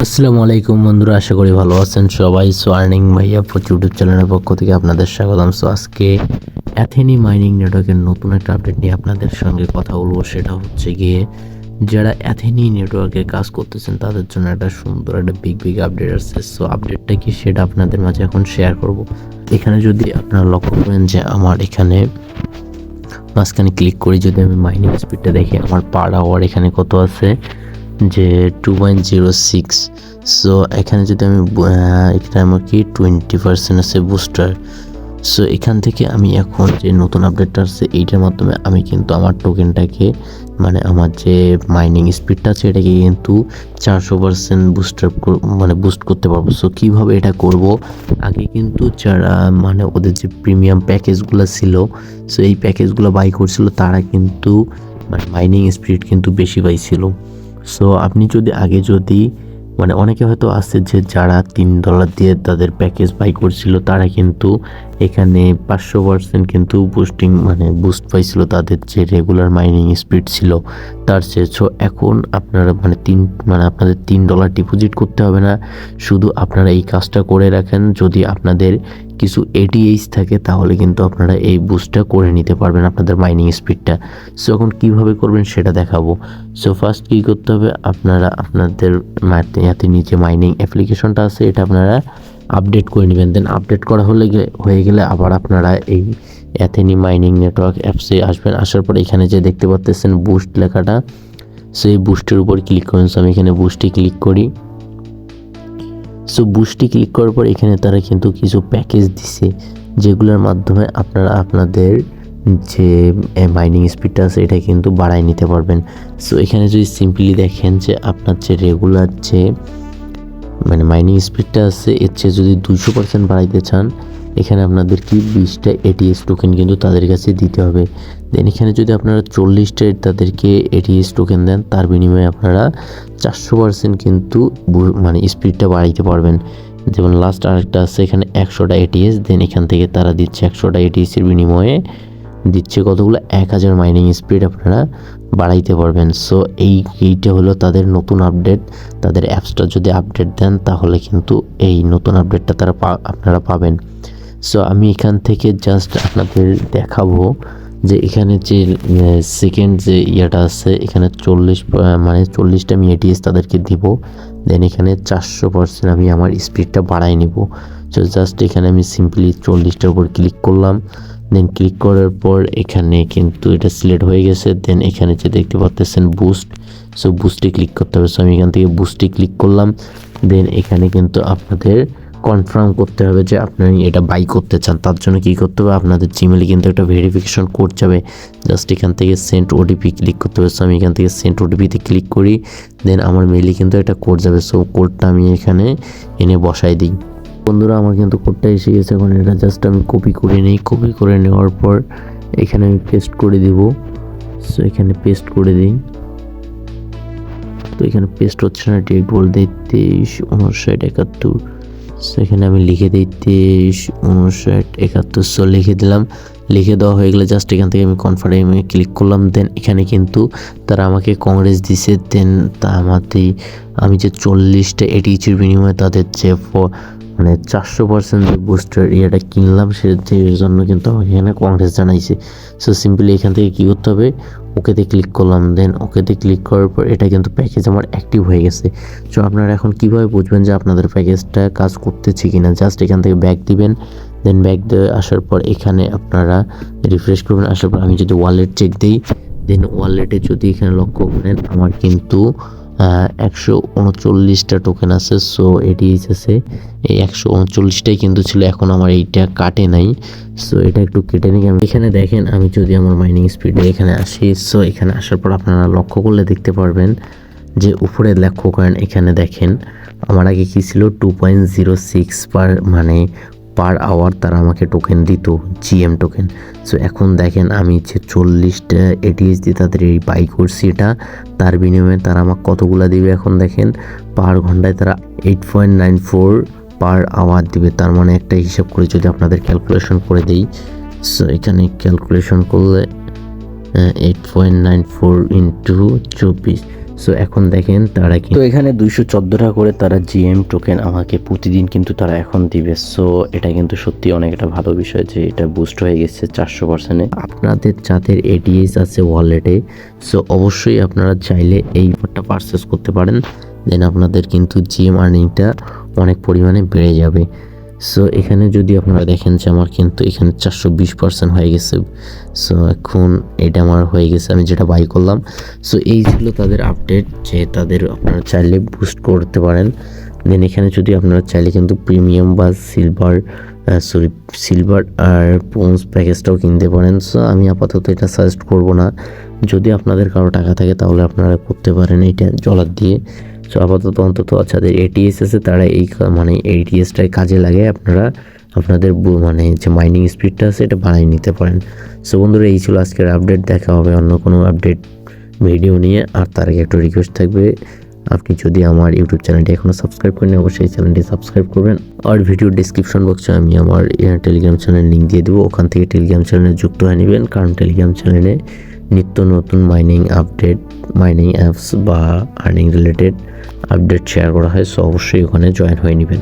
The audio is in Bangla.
আসসালামু আলাইকুম বন্ধুরা, আশা করি ভালো আছেন সবাই। আর্নিং ভাইয়া ইউটিউব চ্যানেলের পক্ষ থেকে আপনাদের স্বাগতম। আজকে অ্যাথেনি মাইনিং নেটওয়ার্কের নতুন একটা আপডেট নিয়ে আপনাদের সঙ্গে কথা বলবো। সেটা হচ্ছে গিয়ে যারা অ্যাথেনি নেটওয়ার্কে কাজ করতেছেন তাদের জন্য একটা সুন্দর একটা বিগ আপডেট আসছে। আপডেটটা কি সেটা আপনাদের মাঝে এখন শেয়ার করব। এখানে যদি আপনারা লক্ষ্য করেন যে আমার এখানে মাঝখানে ক্লিক করি, যদি আমি মাইনিং স্পিডটা দেখি, আমার পার আওয়ার এখানে কত আছে যে 2.06। সো এখানে যদি আমি এখানে আমার কি 20% আছে বুস্টার। সো এখান থেকে আমি এখন যে নতুন আপডেটটা আছে এইটার মাধ্যমে আমি কিন্তু আমার টোকেনটাকে আমার যে মাইনিং স্পিডটা আছে এটাকে কিন্তু 400% বুস্ট করতে পারবো। সো কীভাবে এটা করব, আগে কিন্তু যারা ওদের যে প্রিমিয়াম প্যাকেজগুলো ছিল, সো এই প্যাকেজগুলো বাই করছিল তারা কিন্তু মাইনিং স্পিড কিন্তু বেশি পাইছিল। সো আপনি যদি অনেকে হয়তো আছে যে যারা $3 দিয়ে তাদের প্যাকেজ বাই করছিল, তারা কিন্তু এখানে 500% কিন্তু বুস্ট পাইছিল তাদের যে রেগুলার মাইনিং স্পিড ছিল তার চেয়ে। সো এখন আপনারা আপনাদের $3 ডিপোজিট করতে হবে না, শুধু আপনারা এই কাজটা করে রাখেন। যদি আপনাদের কিছু এটিএইচ থাকে তাহলে কিন্তু আপনারা এই বুস্টটা করে নিতে পারবেন আপনাদের মাইনিং স্পিডটা। সো এখন কীভাবে করবেন সেটা দেখাবো। সো ফার্স্ট কী করতে হবে, আপনারা আপনাদের ইয়াতে নিচে মাইনিং অ্যাপ্লিকেশনটা আছে এটা আপনারা আপডেট করে নেবেন। দেন আপডেট করা হয়ে গেলে আবার আপনারা এই অ্যাথেনি মাইনিং নেটওয়ার্ক অ্যাপসে আসবেন। আসার পর এখানে যে দেখতে পাচ্ছেন বুস্ট লেখাটা, সো এই বুস্টের উপর ক্লিক করুন। সো আমি এখানে বুস্টে ক্লিক করি। সো বুস্টে ক্লিক করার পর এখানে তারা কিন্তু কিছু প্যাকেজ দিছে যেগুলোর মাধ্যমে আপনারা আপনাদের যে মাইনিং স্পিডটা আছে এটা কিন্তু বাড়ায় নিতে পারবেন। সো এখানে যদি সিম্পলি দেখেন যে আপনার যে রেগুলার যে মাইনিং স্পিডটা আছে এর চেয়ে যদি 200% বাড়াইতে চান, এখানে আপনাদের কি 20টা এটিএস টোকেন কিন্তু তাদের কাছে দিতে হবে। দেন এখানে যদি আপনারা 40টা তাদেরকে এটিএস টোকেন দেন, তার বিনিময়ে আপনারা 400% কিন্তু স্পিডটা বাড়াইতে পারবেন। যেমন লাস্ট আরেকটা আছে এখানে 100টা এটিএস, দেন এখান থেকে তারা দিচ্ছে 100টা এটিএসের বিনিময়ে দিচ্ছে কতগুলো 1000 মাইনিং স্পিড আপনারা বাড়াইতে পারবেন। সো এইটা হলো তাদের নতুন আপডেট। তাদের অ্যাপসটা যদি আপডেট দেন তাহলে কিন্তু এই নতুন আপডেটটা আপনারা পাবেন। সো আমি এখান থেকে জাস্ট আপনাদের দেখাবো যে এখানে যে সেকেন্ড যে ইয়েটা আছে, এখানে 40টা আমি এটিএস তাদেরকে দিব। দেন এখানে 400% আমি আমার স্পিডটা বাড়াই নিব। সো জাস্ট এখানে আমি সিম্পলি 40টার উপর ক্লিক করলাম। দেন ক্লিক করার পর এখানে কিন্তু এটা সিলেক্ট হয়ে গেছে। দেন এখানে যে দেখতে পাচ্ছেন বুস্ট, সো বুস্টে ক্লিক করতে হবে। সো আমি এখান থেকে বুস্টে ক্লিক করলাম। দেন এখানে কিন্তু আপনাদের কনফার্ম করতে হবে যে আপনি এটা বাই করতে চান। তার জন্য কী করতে হবে, আপনাদের জিমেলে কিন্তু একটা ভেরিফিকেশন কোড যাবে। জাস্ট এখান থেকে সেন্ড ওটিপি ক্লিক করতে হবে। সো আমি এখান থেকে সেন্ড ওটিপিতে ক্লিক করি। দেন আমার মেইলে কিন্তু একটা কোড যাবে। সো কোডটা আমি এখানে এনে বসাই দিই। বন্ধুরা, আমার কিন্তু কোডটা এসে গেছে। এখন এটা জাস্ট আমি কপি করে নিই। কপি করে নেওয়ার পর এখানে আমি পেস্ট করে দিব। সো এখানে পেস্ট করে দিই। তো এখানে পেস্ট হচ্ছে না, ডিরেক্ট বল দিই 235971। সো এখানে আমি লিখে দিই 235971। সো লিখে দিলাম। লিখে দেওয়া হয়ে গেলে জাস্ট এখান থেকে আমি কনফার্মে ক্লিক করলাম। দেন এখানে কিন্তু তারা আমাকে কংগ্রেস দিছে। দেন আমি যে 40টা এটিএইচের বিনিময়ে তাদের যে 400% যে বুস্টার ইয়েটা কিনলাম সেটার জন্য কিন্তু আমাকে এখানে কংগ্রেস জানাইছে। সো সিম্পলি এখান থেকে কী করতে হবে, ওকেতে ক্লিক করলাম। দেন ওকেতে ক্লিক করার পর এটা কিন্তু প্যাকেজ আমার অ্যাক্টিভ হয়ে গেছে। সো আপনারা এখন কীভাবে বুঝবেন যে আপনাদের প্যাকেজটা কাজ করতেছে কিনা, জাস্ট এখান থেকে ব্যাক দিবেন। দেন ব্যাক দিয়ে আসার পর এখানে আপনারা রিফ্রেশ করবেন। আসার পর আমি যদি ওয়ালেট চেক দিই, দেন ওয়ালেটে যদি এখানে লক্ষ্য করেন আমার কিন্তু 139টা টোকেন আছে। সো এটিএইচ আছে এই 139টাই কিন্তু ছিল। এখন আমার এইটা কাটে নাই। সো এটা একটু কেটে নিই। আমি এখানে দেখেন, আমি যদি আমার মাইনিং স্পিডে এখানে আসি, সো এখানে আসার পর আপনারা লক্ষ্য করলে দেখতে পারবেন যে উপরে লক্ষ্য করেন এখানে দেখেন আমার আগে কী ছিল 2.06 পার আওয়ার তারা আমাকে টোকেন দিত, জিএম টোকেন। সো এখন দেখেন আমি যে 40টা এটিএস দিয়ে তাদের এই বাই করছি, এটা তার বিনিময়ে তারা আমাকে কতগুলো দিবে এখন দেখেন। পার ঘন্টায় তারা 8.94 পার আওয়ার দিবে। তার একটা হিসাব করে যদি আপনাদের ক্যালকুলেশন করে দেই, সো এখানে ক্যালকুলেশন করলে 8.94 ইন্টু 24, সো এখন দেখেন তারা তো এখানে 214 টাকা করে তারা জিএম টোকেন আমাকে প্রতিদিন কিন্তু তারা এখন দিবে। সো এটা কিন্তু সত্যি অনেক একটা ভালো বিষয় যে এটা বুস্ট হয়ে গেছে 400%। আপনাদের যাদের এটিএস আছে ওয়ালেটে, সো অবশ্যই আপনারা চাইলে এই অফারটা পারচেস করতে পারেন। দেন আপনাদের কিন্তু জিএম আর্নিংটা অনেক পরিমাণে বেড়ে যাবে। সো এখানে যদি আপনারা দেখেন যে আমার কিন্তু এখানে 420% হয়ে গেছে। সো এখন এটা আমার হয়ে গেছে, আমি যেটা বাই করলাম। সো এই ছিল তাদের আপডেট, যে তাদের আপনারা চাইলে বুস্ট করতে পারেন। দেন এখানে যদি আপনারা চাইলে কিন্তু প্রিমিয়াম বা সিলভার আর ব্রোঞ্জ প্যাকেজটাও কিনতে পারেন। সো আমি আপাতত এটা সাজেস্ট করব না। যদি আপনাদের কারো টাকা থাকে তাহলে আপনারা করতে পারেন এটা ডলার দিয়ে। সো আপাতত অন্তত যাদের এটিএস আছে তারা এই মানে এটিএসটাই কাজে লাগে, আপনারা আপনাদের মানে যে মাইনিং স্পিডটা আছে এটা বাড়িয়ে নিতে পারেন। সো বন্ধুরা, এই ছিল আজকের আপডেট। দেখা হবে অন্য কোনো আপডেট ভিডিও নিয়ে। আর তার আগে একটা রিকোয়েস্ট থাকবে, আপনি যদি আমার ইউটিউব চ্যানেলটি এখনও সাবস্ক্রাইব করেন অবশ্যই চ্যানেলটি সাবস্ক্রাইব করবেন। আর ভিডিও ডিসক্রিপশন বক্সে আমি আমার টেলিগ্রাম চ্যানেল লিঙ্ক দিয়ে দেবো, ওখান থেকে টেলিগ্রাম চ্যানেলে যুক্ত হয়ে নেবেন। কারণ টেলিগ্রাম চ্যানেলে নিত্য নতুন মাইনিং আপডেট, মাইনিং অ্যাপস বা আর্নিং রিলেটেড আপডেট শেয়ার করা হয়। সো অবশ্যই ওখানে জয়েন হয়ে নেবেন।